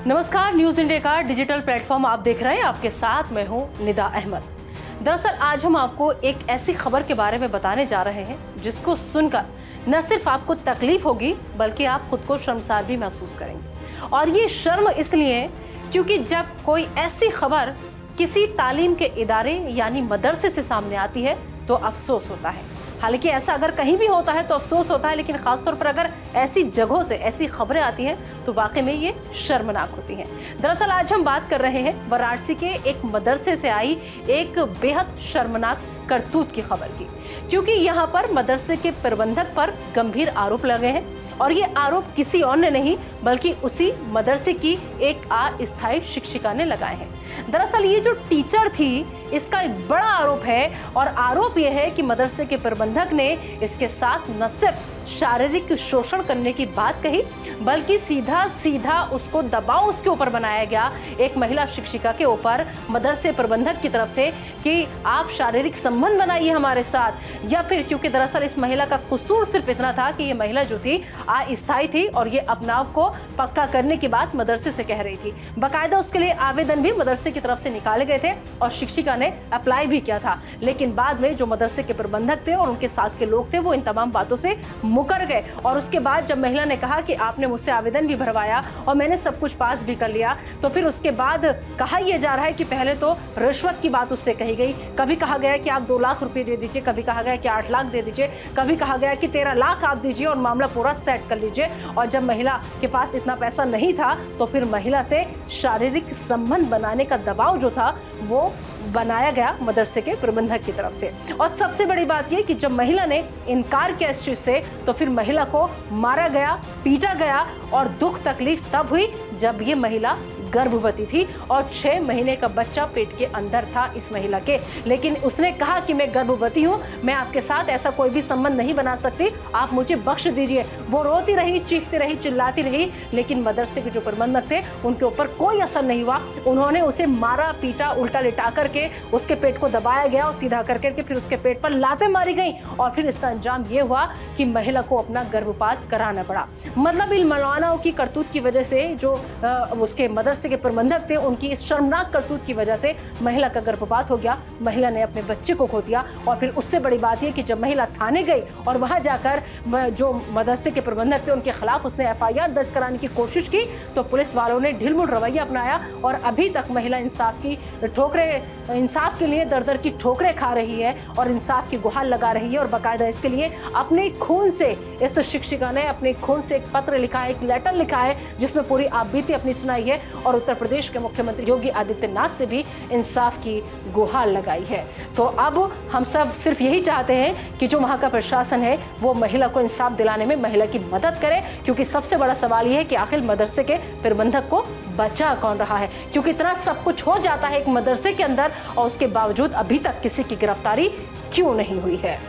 नमस्कार, news India का digital platform आप देख रहे हैं। आपके साथ मैं हूं निदा अहमद। दरअसल आज हम आपको एक ऐसी खबर के बारे में बताने जा रहे हैं जिसको सुनकर न सिर्फ आपको तकलीफ होगी बल्कि आप खुद को शर्मसार भी महसूस करेंगे। और ये शर्म इसलिए क्योंकि जब कोई ऐसी खबर किसी तालीम के इदारे यानी मदरसे से सामने आती है तो अफसोस होता है। हालांकि ऐसा अगर कहीं भी होता है तो अफसोस होता है, लेकिन खासतौर पर अगर ऐसी जगहों से ऐसी खबरें आती हैं तो वाकई में ये शर्मनाक होती हैं। दरअसल आज हम बात कर रहे हैं वाराणसी के एक मदरसे से आई एक बेहद शर्मनाक करतूत की खबर की, क्योंकि यहाँ पर मदरसे के प्रबंधक पर गंभीर आरोप लगे हैं और ये आरोप किसी और ने नहीं बल्कि उसी मदरसे की एक अस्थायी शिक्षिका ने लगाए हैं। दरअसल ये जो टीचर थी इसका एक बड़ा आरोप है और आरोप ये है कि मदरसे के प्रबंधक ने इसके साथ न सिर्फ शारीरिक शोषण करने की बात कही बल्कि सीधा सीधा उसको दबाव उसके ऊपर बनाया गया, एक महिला शिक्षिका के ऊपर मदरसे प्रबंधक की तरफ से कि आप शारीरिक संबंध बनाइए हमारे साथ। या फिर क्योंकि दरअसल इस महिला का कसूर सिर्फ इतना था कि ये महिला जो थी अस्थायी थी और ये अपने आप को पक्का करने की बात मदरसे से कह रही थी। बाकायदा उसके लिए आवेदन भी मदरसे की तरफ से निकाले गए थे और शिक्षिका ने अप्लाई भी किया था, लेकिन बाद में जो मदरसे के प्रबंधक थे और उनके साथ के लोग थे वो इन तमाम बातों से मुकर गए। और उसके बाद जब महिला ने कहा कि आपने मुझसे आवेदन भी भरवाया और मैंने सब कुछ पास भी कर लिया, तो फिर उसके बाद कहा यह जा रहा है कि पहले तो रिश्वत की बात उससे कही गई। कभी कहा गया कि आप 2 लाख रुपए दे दीजिए, कभी कहा गया कि 8 लाख दे दीजिए, कभी कहा गया कि 13 लाख आप दीजिए और मामला पूरा सेट कर लीजिए। और जब महिला के पास इतना पैसा नहीं था तो फिर महिला से शारीरिक संबंध बनाने का दबाव जो था वो बनाया गया मदरसे के प्रबंधक की तरफ से। और सबसे बड़ी बात यह कि जब महिला ने इनकार किया इस चीज से तो फिर महिला को मारा गया, पीटा गया और दुख तकलीफ तब हुई जब ये महिला गर्भवती थी और 6 महीने का बच्चा पेट के अंदर था इस महिला के। लेकिन उसने कहा कि मैं गर्भवती हूँ, मैं आपके साथ ऐसा कोई भी संबंध नहीं बना सकती, आप मुझे बख्श दीजिए। वो रोती रही, चीखती रही, चिल्लाती रही, लेकिन मदरसे के जो प्रबंधक थे उनके ऊपर कोई असर नहीं हुआ। उन्होंने उसे मारा, पीटा, उल्टा लिटा करके उसके पेट को दबाया गया और सीधा करके फिर उसके पेट पर लातें मारी गई और फिर इसका अंजाम ये हुआ कि महिला को अपना गर्भपात कराना पड़ा। मतलब इन मौलानाओं की करतूत की वजह से जो उसके मदरसे के प्रबंधक थे उनकी इस शर्मनाक करतूत की वजह से महिला का गर्भपात हो गया, महिला ने अपने बच्चे को खो दिया। और फिर उससे बड़ी बात यह कि जब महिला थाने गई और वहां जाकर जो मदरसे के प्रबंधक थे उनके खिलाफ उसने FIR दर्ज कराने की कोशिश की तो पुलिस वालों ने ढिलमुल रवैया अपनाया और अभी तक महिला इंसाफ के लिए दर-दर की ठोकरें खा रही है और इंसाफ की गुहार लगा रही है। और बाकायदा इसके लिए अपने खून से इस शिक्षिका ने अपने खून से एक पत्र लिखा है, एक लेटर लिखा है जिसमें पूरी आपबीती अपनी सुनाई है और उत्तर प्रदेश के मुख्यमंत्री योगी आदित्यनाथ से भी इंसाफ की गुहार लगाई है। तो अब हम सब सिर्फ यही चाहते हैं कि जो वहां का प्रशासन है वो महिला को इंसाफ दिलाने में महिला की मदद करे, क्योंकि सबसे बड़ा सवाल यह है कि आखिर मदरसे के प्रबंधक को बचा कौन रहा है, क्योंकि इतना सब कुछ हो जाता है एक मदरसे के अंदर और उसके बावजूद अभी तक किसी की गिरफ्तारी क्यों नहीं हुई है।